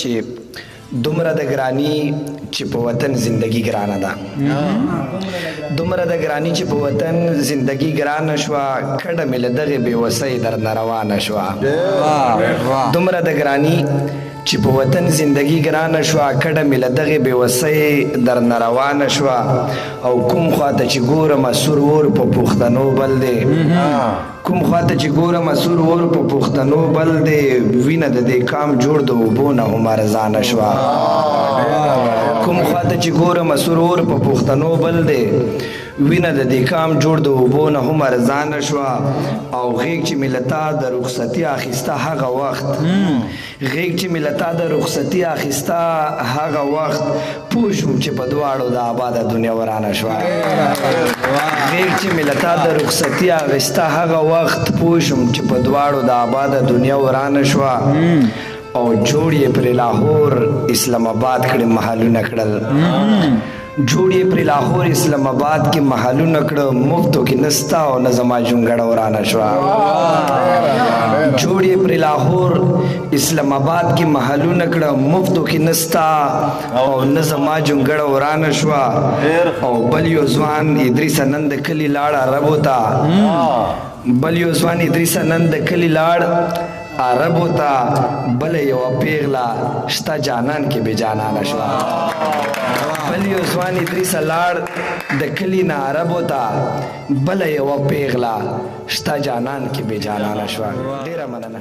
چې دومره د ګرانی چې په وطن زندگی ګرانه ده، دومره د ګرانی چې په وطن زندگی ګرانه شوه، کډه مې له دغې بېوسۍ درنه روانه شوه. دومره د ګرانی چې په وطن زندگی ګرانه شوه، کډه مې له دغې بېوسۍ درنه روانه شوه. او کوم خواته چې ګورم سور اور په پښتنو بل دی، کوم خواته چې ګورم سور اور په پښتنو بل دی، وینه د دې کام جوړ د اوبو نه هم ارزانه شوه. کوم خواته چې ګورم سور اور په پښتنو بل دی، وینه د دې کام جوړ د اوبو نه هم ارزانه شوه. او غیږ چې مې له تا د رخصتي اخیسته هغه وخت، غیږ چې مې له تا د رخصتي اخیسته هغه وخت، پوه شوم چې په دواړو د آباده دنیا ورانه شوه. غیږ چې مې له تا د رخصتي اخیسته هغه وخت، پوه شوم چې په دواړو د آباده دنیا ورانه شوه. او جوړ یې پرې لاهور اسلام آباد کړي محلونه کړل، جوړ یې پرې لاهور اسلام آباد کې محلونه کړه، مفتو کې نستا او نه زما جونګړه ورانه شوه. جوړ یې پرې لاهور اسلام آباد کې محلونه کړه، مفتو کې نستا او نه زما جونګړه ورانه شوه. او بل یو ځوان ادریس نن د کلي لاړ عربو ته، بل یو ځوان ادریس نن د کلي لاړ عربو ته، بل یوه پیغله شته جانان کې بې جانانه شوه. بل یو ځوان ادریس لاړ د کلي نه عربو ته، بل یوه پیغله شته جانان کې بې جانانه شوه. ډېره مننه.